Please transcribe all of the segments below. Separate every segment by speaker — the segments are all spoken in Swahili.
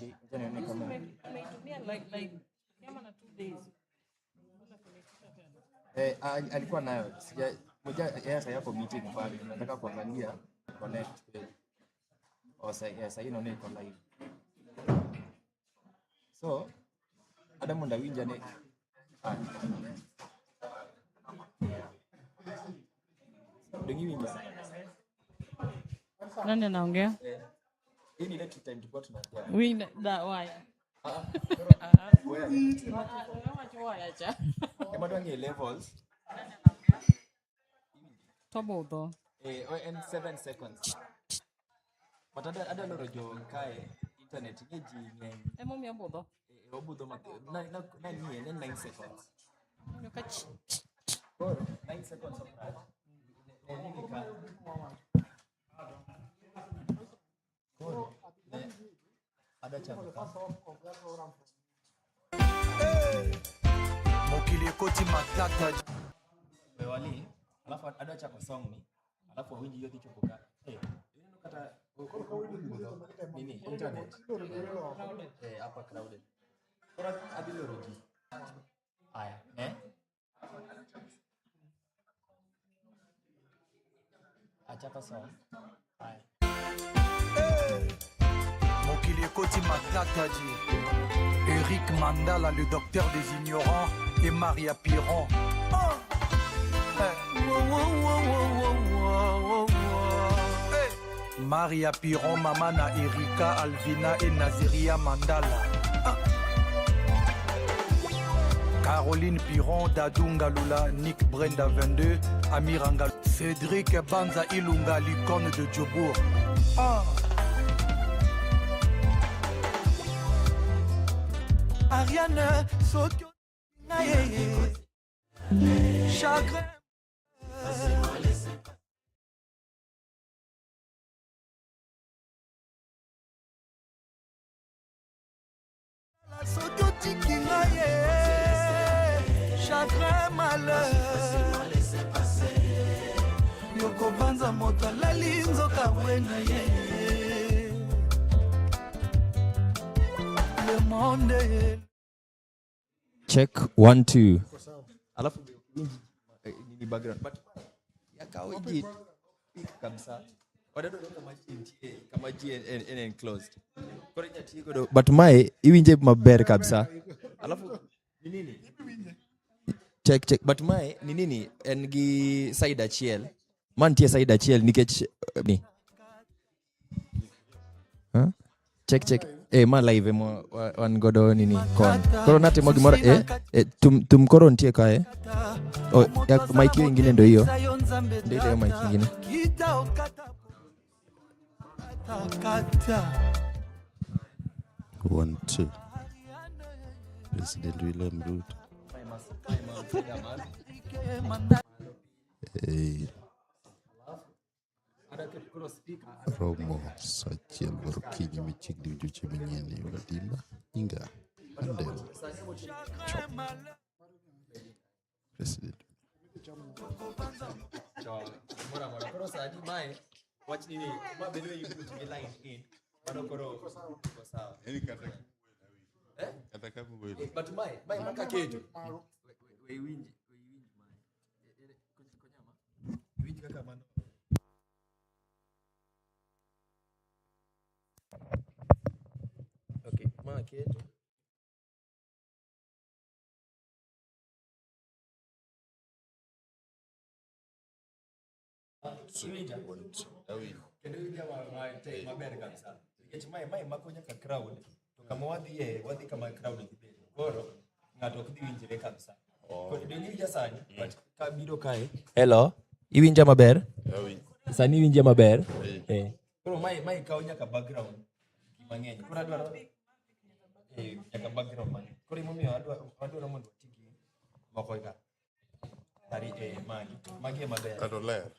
Speaker 1: fiti. Nione kama
Speaker 2: umeitumia like kama na 2 days.
Speaker 1: Alikuwa nayo. Moja sasa yako meeting pale. Nataka kuangalia connect page. Sasa inaona iko live. So Adamu ndawinja ne
Speaker 2: Nani anaongea?
Speaker 1: Hii ni ile time tulikuwa tunaongea.
Speaker 2: Win that why.
Speaker 1: Kama tuange levels.
Speaker 2: Tobo though.
Speaker 1: And 7 seconds. But ada loro jo kae internet ngeji ngeng.
Speaker 2: Emo mi abodo.
Speaker 1: Obudo na 9 seconds.
Speaker 2: Nyokachi.
Speaker 1: 9 seconds of that. Ada chapa.
Speaker 3: Mokili ekoti matata.
Speaker 1: Wali, alafu ada chapa song ni. Alafu winji yote chokoka. Kata nini internet. Hapa crowded. Kora adilo roji. Aya, achapa song. Aya.
Speaker 3: Mokili ekoti matata ji. Eric Mandala, le docteur des ignorants, et Maria Piron. Maria Piron, Mamana Erika, Alvina et Naziria Mandala. Caroline Piron, Dadunga Lula, Nick Brenda 22, Amiranga, Cédric Banza Ilunga, l'icône de Djobour. Ariane, Sokyo, chagrin. Sokyo Tikinga, chagrin, malheur. Yoko Banza Mota, la linzo kawena ye. Le monde.
Speaker 1: Check 1 2. Alafu ni background but yakaoje kabisa. Wadado kama G and enclosed. Korenya tiko but mai iwinje maber kabisa. Alafu ni nini? Check but mai ni nini engi side achiel. Man tie side achiel nikech ni. Check. Ma live mo wan godo nini kon. Koro natimo gimoro tum koro ntie kae. Mic ingine ndio hiyo. Ndio hiyo mic ingine.
Speaker 4: One, two. President William Ruto. Romo Sachiel Borkinyi michigni ujuche manyien Yogadimba Inga Mandela Chop President
Speaker 1: Mora koro sadi mai watch nini ma bedo you put the line in koro sawa
Speaker 4: kata kama wewe
Speaker 1: but mai maka ketu we winji mai konyama winji kaka mano okay ma ketu kendo jamaa maber kabisa nikech mai makonya ka crowd to kama wadhi kama crowd dibedi koro ngato ok dhi winjire kabisa koro deni jasani but ka biro kae hello iwinja maber sani iwinja maber koro mai kawo nyaka background mang'eny koro adwaro nyaka background mang'eny koro imomiyo adwaro mondo otigi moko ka ari magi maber
Speaker 4: Adoler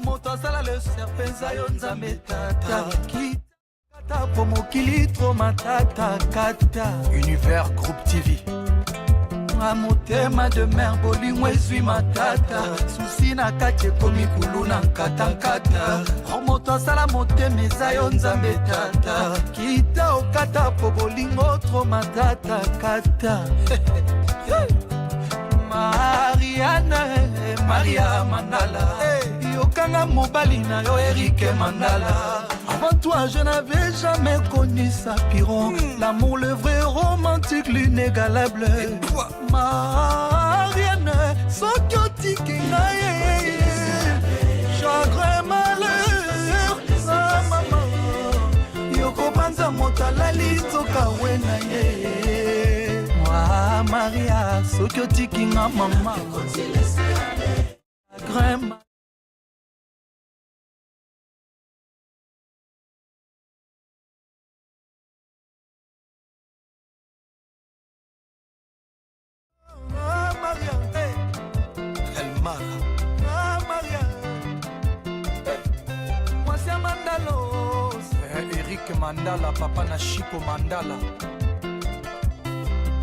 Speaker 3: moto asala le serpenza yo nzambe tata kata po mokili tro matata kata. Univers Groupe TV a motema de mer bolingo ezwi matata susi na kati ekomi kulu na nkatankata. Moto asala motema eza yo nzambe tata kita okata po bolingo tro matata kata. Maria Mandala yokanga mobali na yo Eric Mandala. Avant toi je n'avais jamais connu Sapiron, l'amour le vrai romantique l'inégalable. Marianne soki otiki ngai chagrin malheur mama yokobanza moto alali toka wena ye. Maria soki otiki nga mama chagrin. Eric Mandala, papa na Chico Mandala.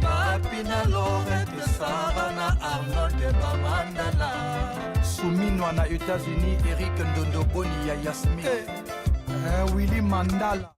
Speaker 3: Papi na Lorette, Sarah na Arnold Mandala. Souminwa na États-Unis, Eric Ndondo Boni ya Yasmin. Willy Mandala.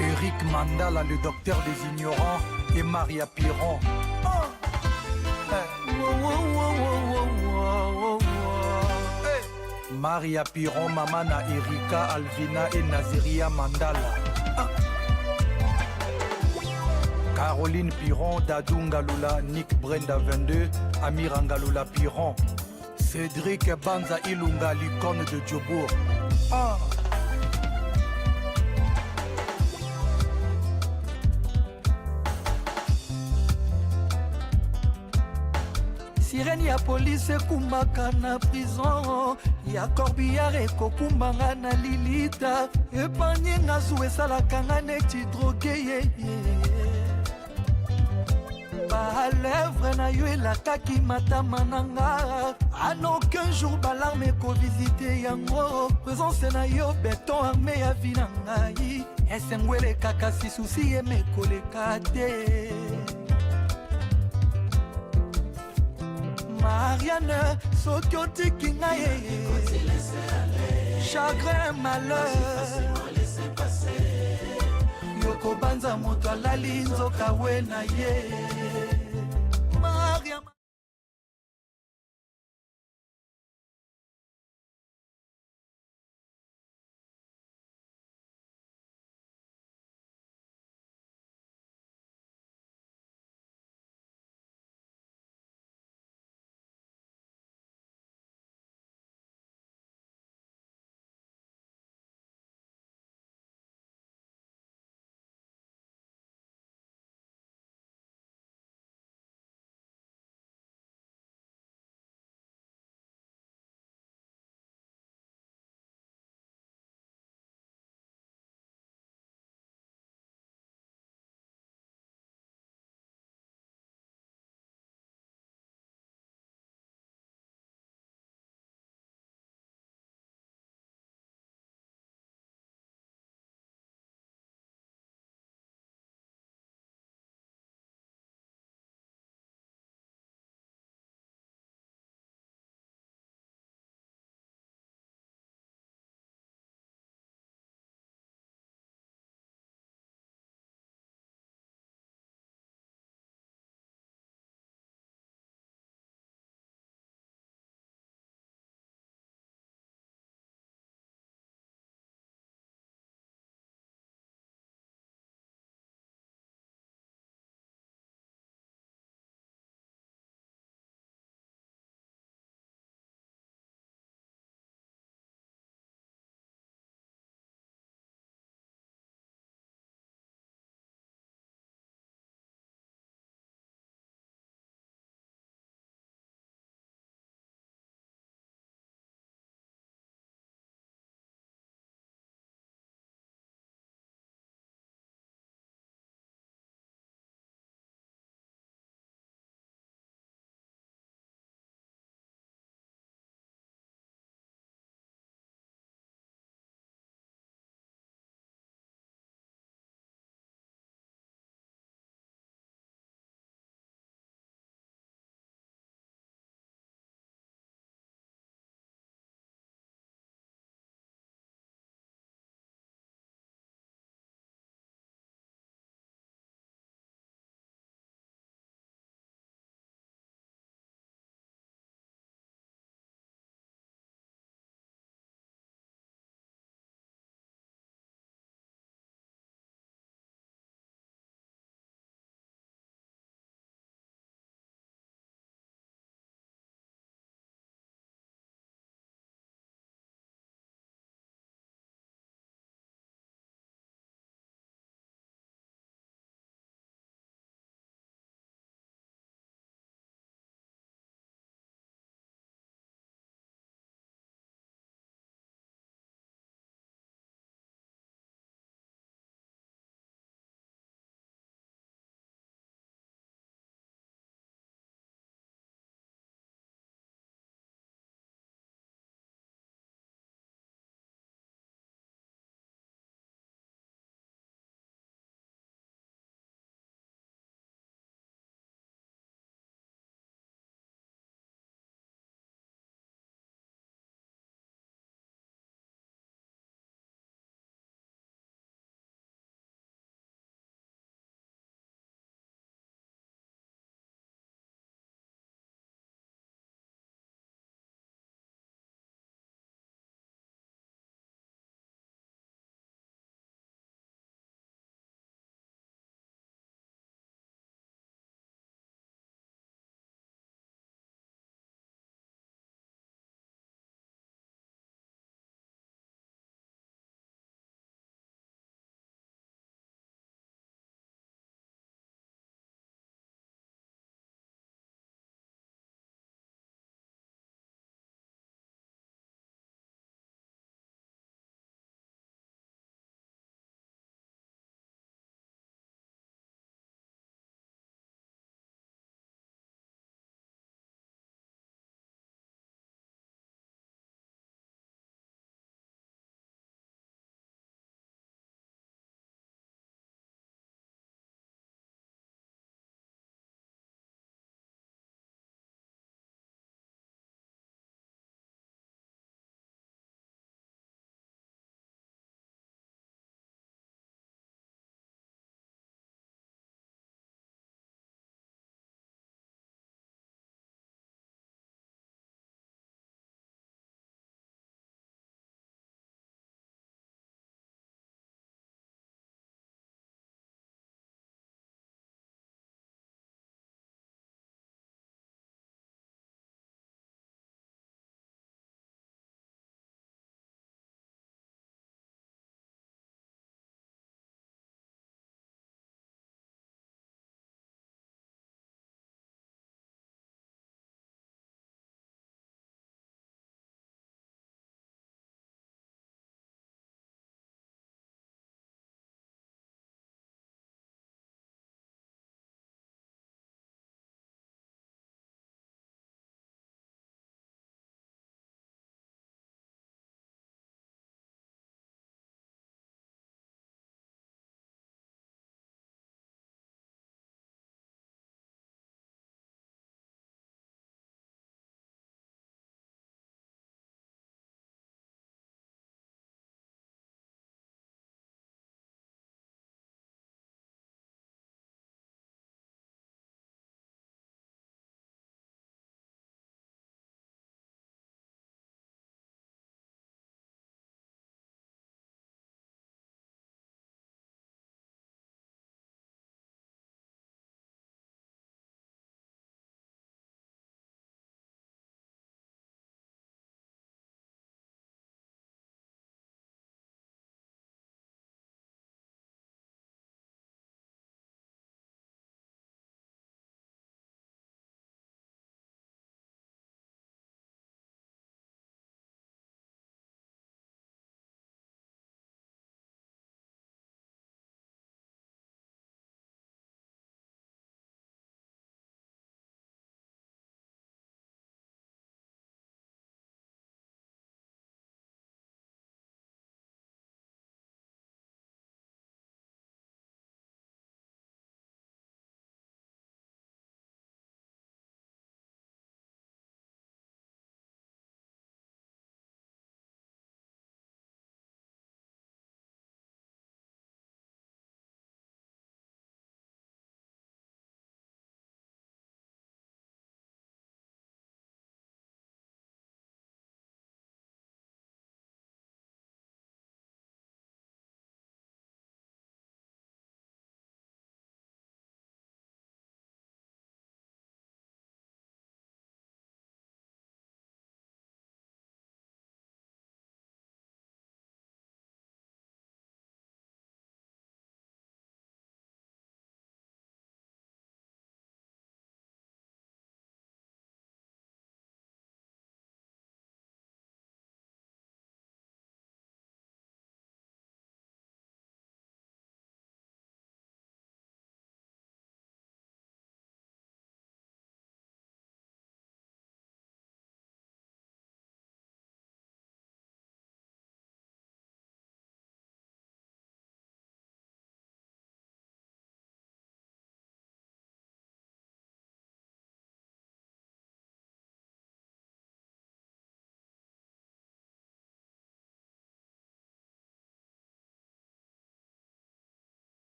Speaker 3: Eric Mandala, le docteur des ignorants, et Maria Piron. Maria Piron, Mamana Erika, Alvina et Naziria Mandala. Caroline Piron, Dadou Ngalula, Nick Brenda 22, Amir Ngalula Piron. Cédric Banza Ilunga, l'icône de Djobourg. Sirène ya police ekumbaka na prison ya corbillard ekokumbanga na lilita epanye nga zu esalaka nga neti droge yeye balèvre na yo elakaki matama na nga en aucun jour balarme ekovisite yango présence na yo beton arme ya vi na ngai esengo elekaka sisusi emekoleka te Marianne, soki otiki ngai chagrin malheur yokobanza moto alali nzoka we na ye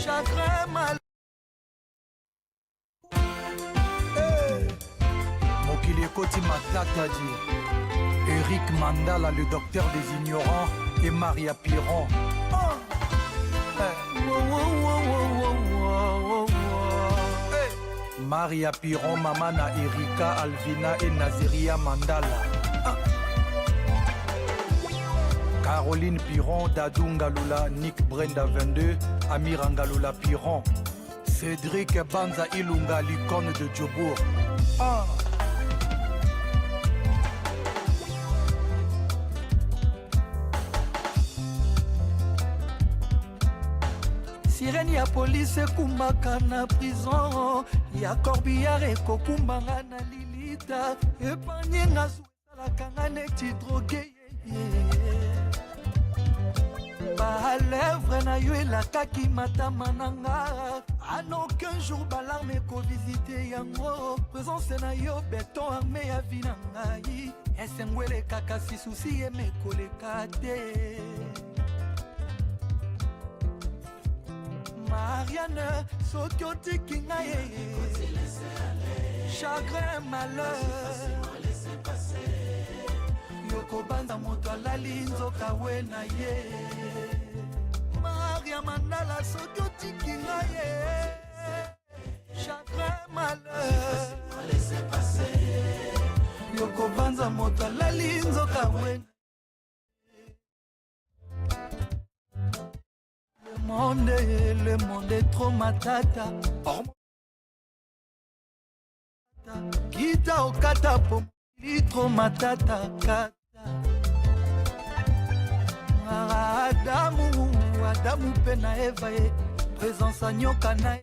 Speaker 3: chagrin mal. Mokili Ekoti Matata dit Eric Mandala, le docteur des ignorants, et Maria Piron. Maria Piron, Mamana Erika, Alvina et Naziria Mandala. Caroline Piron, Dadou Ngalula, Nick Brenda 22, Amira Ngalula Piron. Cédric Banza Ilunga, l'icône de Djobour. Sirène ya police ekumbaka na prison ya corbillard ekokumbanga na lilita epanye nga esalaka nga neti droge balèvre na yo elakaki matama na nga en aucun jour balarme ekovisite yango présence na yo beton arme ya vi na ngai esengo elekaka sisusi emekoleka te. Marianne, Sokoti Kingaye, chagrin, malheur. Yoko Banda moto alali nzoka wena ye. Maria Mandala, Sokoti Kingaye, chagrin, malheur. Yoko Banda moto alali nzoka wena. Le monde est trop matata. Kita okata po trop matata kata. Adamu pena Eva e présence à nyokana.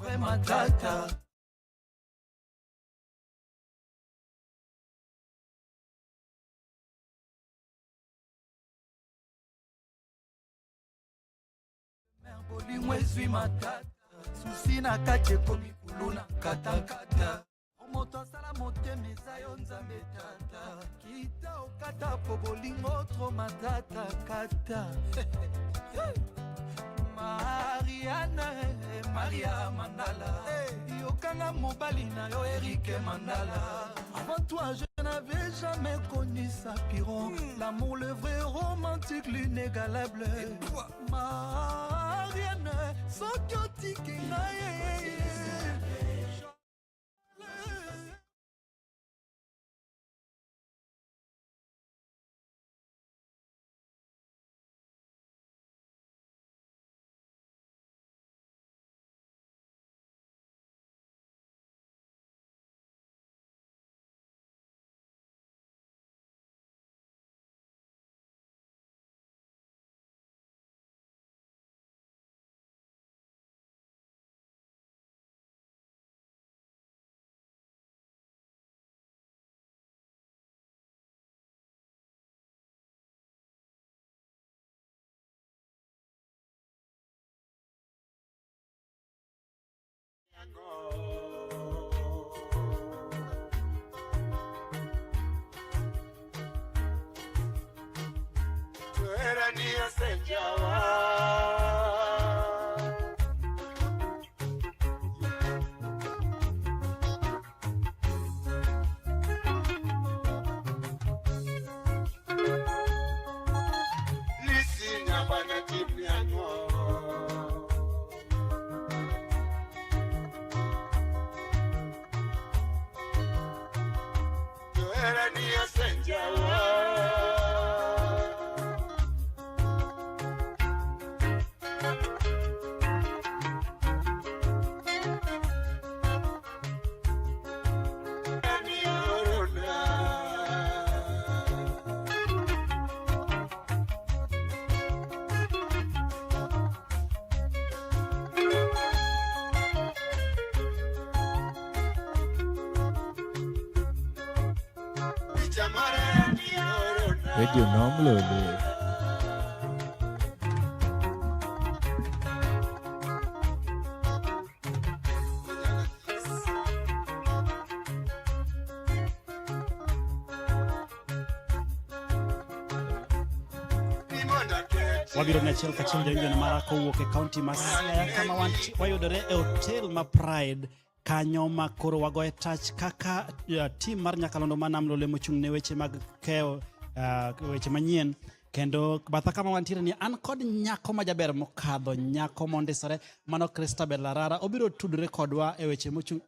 Speaker 3: Vraiment tata. Bolingo ezwi matata susi na kati ekomi kuluna katakata moto asala motema eza yo nzambe tata kita okata po bolingo tro matata kata Maria Mandala yokanga mobali na yo Eric Mandala. Avant toi je n'avais jamais connu Sapiron. L'amour le vrai romantique l'inégalable Marianne Sokyo Kinaye.
Speaker 5: Radio Nomlole.
Speaker 6: Wabiro ne achiel kachiel jonjo mara kowuok e county ma Siaya kama wayudore e hotel ma Pride kanyo ma koro wagoye touch kaka team mar Nyakalondo ma Nam Lolwe mochung' ne weche mag keyo weche manyien kendo batha kama wantiere ni an kod nyako majaber mokadho nyako mondisore mano Christabel Larara obiro tudore kodwa e weche mochung'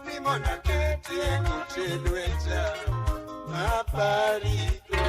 Speaker 3: Nimona keti kutelweza mapariko.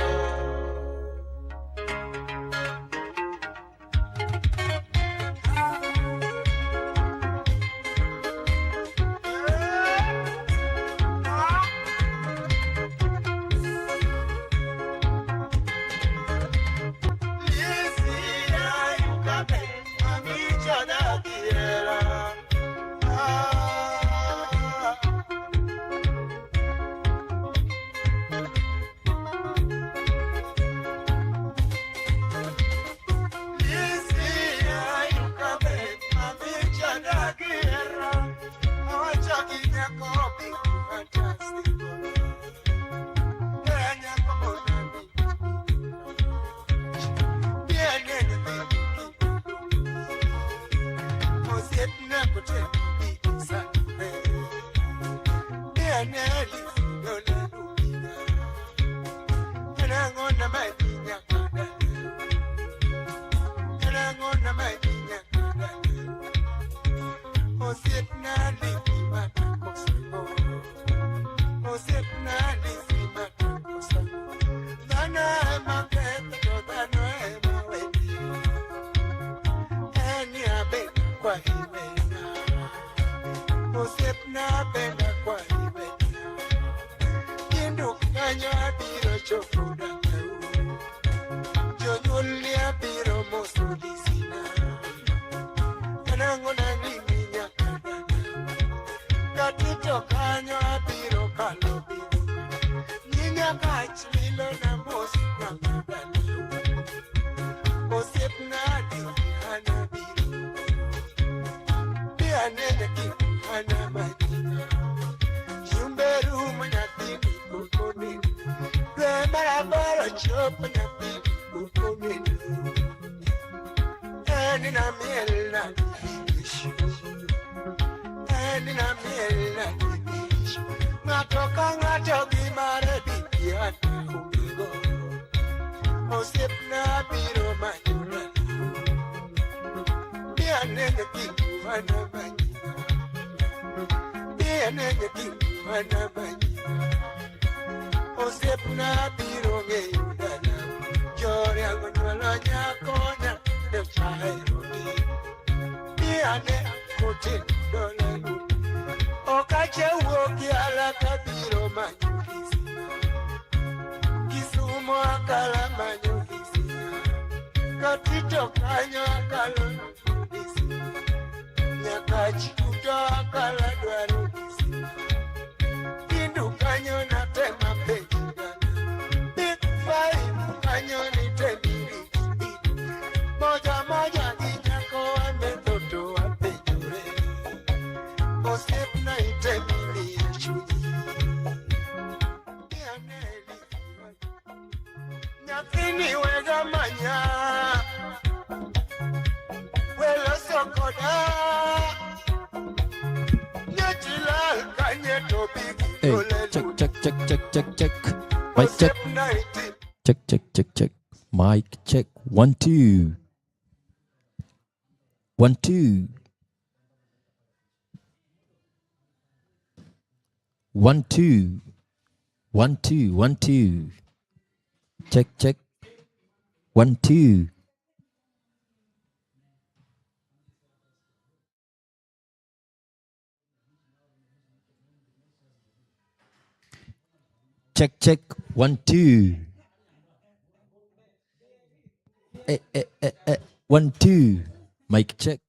Speaker 5: Hey, check. Mic check. Check. Mic check. 1 2. 1 2. 1 2. 1 2. 1 2. Check. 1 2. Check. 1 2. 1 2. Mic check.